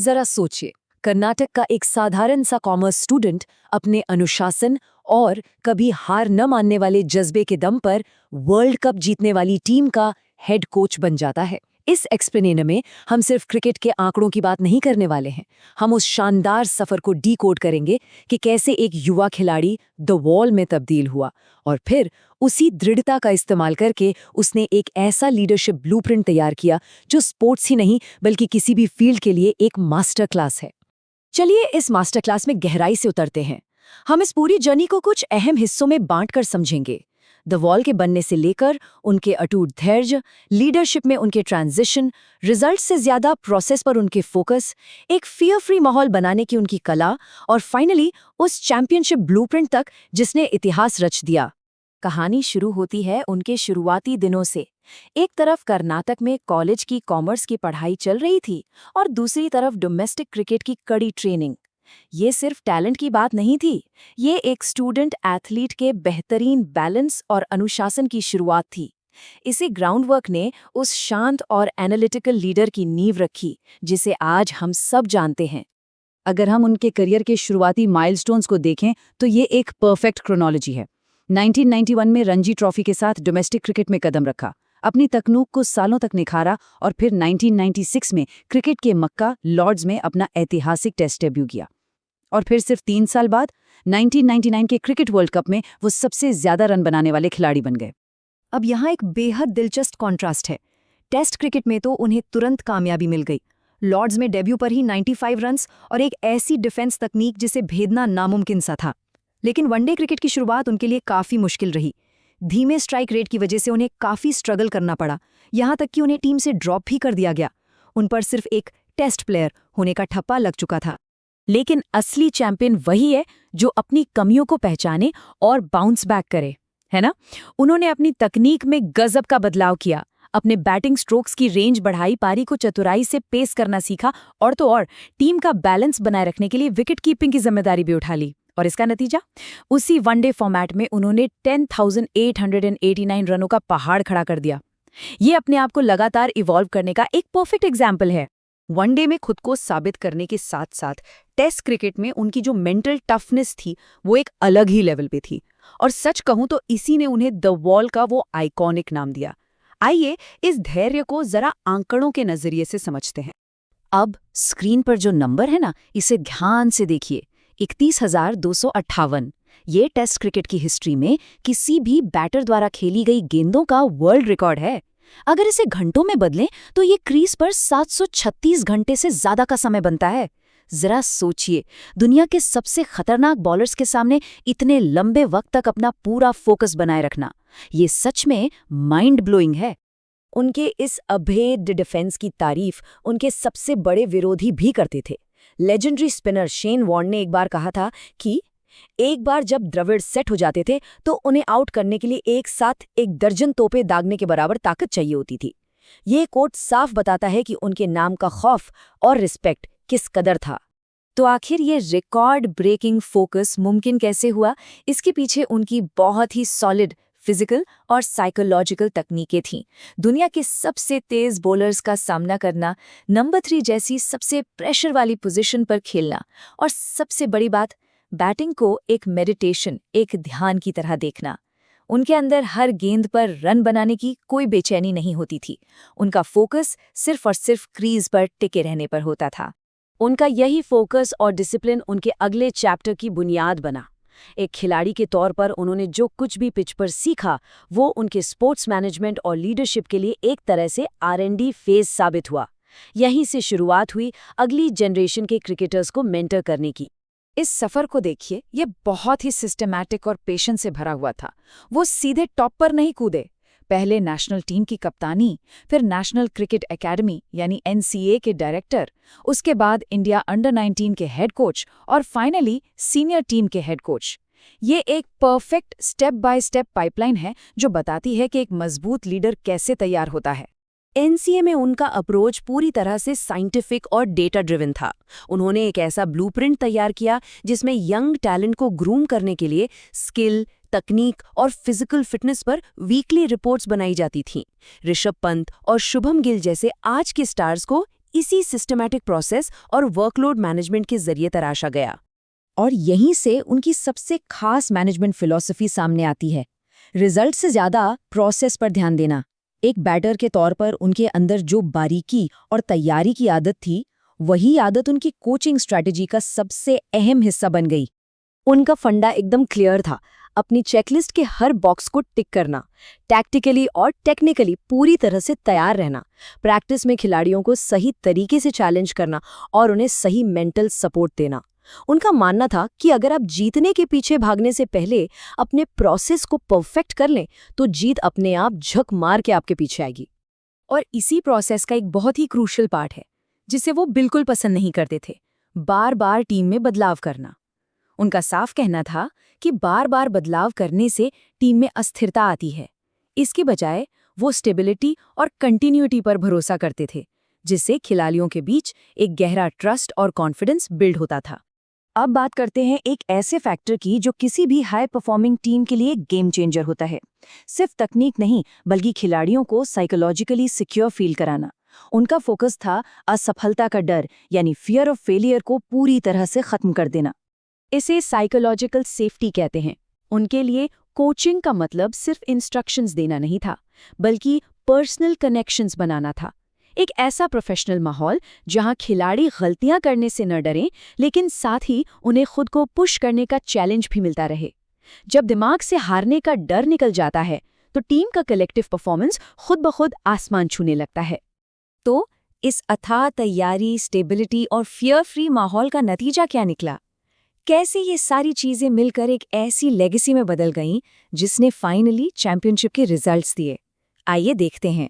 जरा सोचिए, कर्नाटक का एक साधारण सा कॉमर्स स्टूडेंट अपने अनुशासन और कभी हार न मानने वाले जज्बे के दम पर वर्ल्ड कप जीतने वाली टीम का हेड कोच बन जाता है। इस एक्सप्लेनेर में हम सिर्फ क्रिकेट के आंकड़ों की बात नहीं करने वाले हैं। हम उस शानदार सफर को डीकोड करेंगे कि कैसे एक युवा खिलाड़ी द वॉल में तब्दील हुआ और फिर उसी दृढ़ता का इस्तेमाल करके उसने एक ऐसा लीडरशिप ब्लूप्रिंट तैयार किया जो स्पोर्ट्स ही नहीं बल्कि किसी भी फील्ड के लिए एक मास्टर क्लास है। चलिए इस मास्टर क्लास में गहराई से उतरते हैं। हम इस पूरी जर्नी को कुछ अहम हिस्सों में बांटकर समझेंगे। द वॉल के बनने से लेकर उनके अटूट धैर्य, लीडरशिप में उनके ट्रांजिशन, रिजल्ट से ज्यादा प्रोसेस पर उनके फोकस, एक फियर फ्री माहौल बनाने की उनकी कला और फाइनली उस चैंपियनशिप ब्लूप्रिंट तक जिसने इतिहास रच दिया। कहानी शुरू होती है उनके शुरुआती दिनों से। एक तरफ कर्नाटक में कॉलेज की कॉमर्स की पढ़ाई चल रही थी और दूसरी तरफ डोमेस्टिक क्रिकेट की कड़ी ट्रेनिंग। ये सिर्फ टैलेंट की बात नहीं थी, ये एक स्टूडेंट एथलीट के बेहतरीन बैलेंस और अनुशासन की शुरुआत थी। इसी ग्राउंडवर्क ने उस शांत और एनालिटिकल लीडर की नींव रखी जिसे आज हम सब जानते हैं। अगर हम उनके करियर के शुरुआती माइलस्टोन्स को देखें तो ये एक परफेक्ट क्रोनोलॉजी है। 1991 में रणजी ट्रॉफी के साथ डोमेस्टिक क्रिकेट में कदम रखा, अपनी तकनीक को सालों तक निखारा और फिर 1996 में क्रिकेट के मक्का लॉर्ड्स में अपना ऐतिहासिक टेस्ट डेब्यू किया। और फिर सिर्फ 3 साल बाद 1999 के क्रिकेट वर्ल्ड कप में वो सबसे ज्यादा रन बनाने वाले खिलाड़ी बन गए। अब यहाँ एक बेहद दिलचस्प कॉन्ट्रास्ट है। टेस्ट क्रिकेट में तो उन्हें तुरंत कामयाबी मिल गई। लॉर्ड्स में डेब्यू पर ही 95 रन्स और एक ऐसी डिफेंस तकनीक जिसे भेदना नामुमकिन सा था। लेकिन वनडे क्रिकेट की शुरुआत उनके लिए काफ़ी मुश्किल रही। धीमे स्ट्राइक रेट की वजह से उन्हें काफ़ी स्ट्रगल करना पड़ा, यहाँ तक कि उन्हें टीम से ड्रॉप भी कर दिया गया। उन पर सिर्फ एक टेस्ट प्लेयर होने का ठप्पा लग चुका था। लेकिन असली चैंपियन वही है जो अपनी कमियों को पहचाने और बाउंस बैक करे, है ना? उन्होंने अपनी तकनीक में गजब का बदलाव किया, अपने बैटिंग स्ट्रोक्स की रेंज बढ़ाई, पारी को चतुराई से पेस करना सीखा और तो और टीम का बैलेंस बनाए रखने के लिए विकेट कीपिंग की जिम्मेदारी भी उठा ली। और इसका नतीजा, उसी वनडे फॉर्मेट में उन्होंने 10,889 रनों का पहाड़ खड़ा कर दिया। ये अपने आप को लगातार इवॉल्व करने का एक परफेक्ट एग्जाम्पल है। वनडे में खुद को साबित करने के साथ साथ टेस्ट क्रिकेट में उनकी जो मेंटल टफनेस थी वो एक अलग ही लेवल पे थी। और सच कहूं तो इसी ने उन्हें द वॉल का वो आइकॉनिक नाम दिया। आइए इस धैर्य को जरा आंकड़ों के नजरिए से समझते हैं। अब स्क्रीन पर जो नंबर है ना, इसे ध्यान से देखिए। 31,258। ये टेस्ट क्रिकेट की हिस्ट्री में किसी भी बैटर द्वारा खेली गई गेंदों का वर्ल्ड रिकॉर्ड है। अगर इसे घंटों में बदलें तो ये क्रीज पर 736 घंटे से ज्यादा का समय बनता है। जरा सोचिए, दुनिया के सबसे खतरनाक बॉलर्स के सामने इतने लंबे वक्त तक अपना पूरा फोकस बनाए रखना, ये सच में माइंड ब्लोइंग है। उनके इस अभेद्य डिफेंस की तारीफ उनके सबसे बड़े विरोधी भी करते थे। लेजेंडरी स्पिनर शेन वॉर्न ने एक बार कहा था कि एक बार जब द्रविड़ सेट हो जाते थे तो उन्हें आउट करने के लिए एक साथ 1 दर्जन तोपें दागने के बराबर ताकत चाहिए होती थी। ये कोट साफ बताता है कि उनके नाम का खौफ और रिस्पेक्ट किस कदर था। तो आखिर ये रिकॉर्ड ब्रेकिंग फोकस मुमकिन कैसे हुआ? इसके पीछे उनकी बहुत ही सॉलिड फिजिकल और साइकोलॉजिकल तकनीकें थीं। दुनिया के सबसे तेज बॉलर्स का सामना करना, नंबर 3 जैसी सबसे प्रेशर वाली पोजीशन पर खेलना और सबसे बड़ी बात, बैटिंग को एक मेडिटेशन, एक ध्यान की तरह देखना। उनके अंदर हर गेंद पर रन बनाने की कोई बेचैनी नहीं होती थी। उनका फोकस सिर्फ और सिर्फ क्रीज पर टिके रहने पर होता था। उनका यही फोकस और डिसिप्लिन उनके अगले चैप्टर की बुनियाद बना। एक खिलाड़ी के तौर पर उन्होंने जो कुछ भी पिच पर सीखा वो उनके स्पोर्ट्स मैनेजमेंट और लीडरशिप के लिए एक तरह से R&D फेज साबित हुआ। यहीं से शुरुआत हुई अगली जनरेशन के क्रिकेटर्स को मेंटर करने की। इस सफर को देखिए, ये बहुत ही सिस्टमैटिक और पेशेंस से भरा हुआ था। वो सीधे टॉप पर नहीं कूदे। पहले नेशनल टीम की कप्तानी, फिर नेशनल क्रिकेट एकेडमी यानी NCA के डायरेक्टर, उसके बाद इंडिया अंडर 19 के हेड कोच और फाइनली सीनियर टीम के हेड कोच। ये एक perfect step by step pipeline है जो बताती है कि एक मजबूत लीडर कैसे तैयार होता है। NCA में उनका अप्रोच पूरी तरह से साइंटिफिक और डेटा ड्रिवन था। उन्होंने एक ऐसा ब्लूप्रिंट तैयार किया जिसमें यंग टैलेंट को ग्रूम करने के लिए स्किल, तकनीक और फिजिकल फिटनेस पर वीकली रिपोर्ट्स बनाई जाती थीं। ऋषभ पंत और शुभम गिल जैसे आज के स्टार्स को इसी सिस्टमैटिक प्रोसेस और वर्कलोड मैनेजमेंट के जरिए तराशा गया। और यहीं से उनकी सबसे खास मैनेजमेंट फिलॉसफी सामने आती है, रिजल्ट से ज़्यादा प्रोसेस पर ध्यान देना। एक बैटर के तौर पर उनके अंदर जो बारीकी और तैयारी की आदत थी, वही आदत उनकी कोचिंग स्ट्रैटेजी का सबसे अहम हिस्सा बन गई। उनका फंडा एकदम क्लियर था, अपनी चेकलिस्ट के हर बॉक्स को टिक करना, टैक्टिकली और टेक्निकली पूरी तरह से तैयार रहना, प्रैक्टिस में खिलाड़ियों को सही तरीके से चैलेंज करना और उन्हें सही मेंटल सपोर्ट देना। उनका मानना था कि अगर आप जीतने के पीछे भागने से पहले अपने प्रोसेस को परफेक्ट कर लें, तो जीत अपने आप झक मार के आपके पीछे आएगी। और इसी प्रोसेस का एक बहुत ही क्रूशियल पार्ट है, जिसे वो बिल्कुल पसंद नहीं करते थे, बार बार टीम में बदलाव करना। उनका साफ कहना था कि बार बार बदलाव करने से टीम में अस्थिरता आती है। इसके बजाय वो स्टेबिलिटी और कंटिन्यूटी पर भरोसा करते थे, जिससे खिलाड़ियों के बीच एक गहरा ट्रस्ट और कॉन्फिडेंस बिल्ड होता था। अब बात करते हैं एक ऐसे फैक्टर की जो किसी भी हाई परफॉर्मिंग टीम के लिए गेम चेंजर होता है। सिर्फ तकनीक नहीं, बल्कि खिलाड़ियों को साइकोलॉजिकली सिक्योर फील कराना। उनका फोकस था असफलता का डर, यानी फियर ऑफ फेलियर को पूरी तरह से खत्म कर देना। इसे साइकोलॉजिकल सेफ्टी कहते हैं। उनके लिए कोचिंग का मतलब सिर्फ इंस्ट्रक्शंस देना नहीं था, बल्कि पर्सनल कनेक्शंस बनाना था। एक ऐसा प्रोफेशनल माहौल जहां खिलाड़ी गलतियां करने से न डरें, लेकिन साथ ही उन्हें खुद को पुश करने का चैलेंज भी मिलता रहे। जब दिमाग से हारने का डर निकल जाता है, तो टीम का कलेक्टिव परफॉर्मेंस खुद ब खुद आसमान छूने लगता है। तो इस अथाह तैयारी, स्टेबिलिटी और फियर फ्री माहौल का नतीजा क्या निकला? कैसे ये सारी चीजें मिलकर एक ऐसी लेगेसी में बदल गईं जिसने फाइनली चैंपियनशिप के रिजल्ट्स दिए? आइए देखते हैं।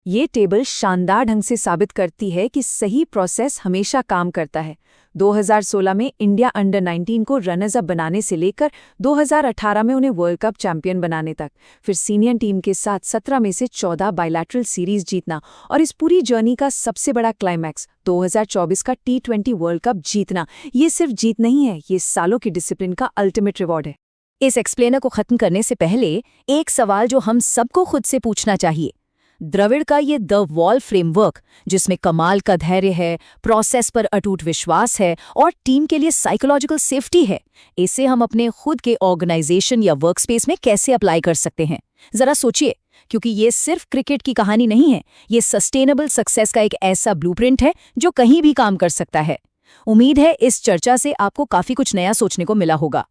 ये टेबल शानदार ढंग से साबित करती है कि सही प्रोसेस हमेशा काम करता है। 2016 में इंडिया अंडर 19 को रनर्स अप बनाने से लेकर 2018 में उन्हें वर्ल्ड कप चैंपियन बनाने तक, फिर सीनियर टीम के साथ 17 में से 14 बायलैटरल सीरीज जीतना और इस पूरी जर्नी का सबसे बड़ा क्लाइमैक्स 2024 का T20 वर्ल्ड कप जीतना, ये सिर्फ जीत नहीं है, ये सालों की डिसिप्लिन का अल्टीमेट रिवॉर्ड है। इस एक्सप्लेनर को खत्म करने से पहले एक सवाल जो हम सबको खुद से पूछना चाहिए। द्रविड़ का ये द वॉल फ्रेमवर्क, जिसमें कमाल का धैर्य है, प्रोसेस पर अटूट विश्वास है और टीम के लिए साइकोलॉजिकल सेफ्टी है, इसे हम अपने खुद के ऑर्गेनाइजेशन या वर्कस्पेस में कैसे अप्लाई कर सकते हैं? जरा सोचिए, क्योंकि ये सिर्फ क्रिकेट की कहानी नहीं है, ये सस्टेनेबल सक्सेस का एक ऐसा ब्लूप्रिंट है जो कहीं भी काम कर सकता है। उम्मीद है इस चर्चा से आपको काफी कुछ नया सोचने को मिला होगा।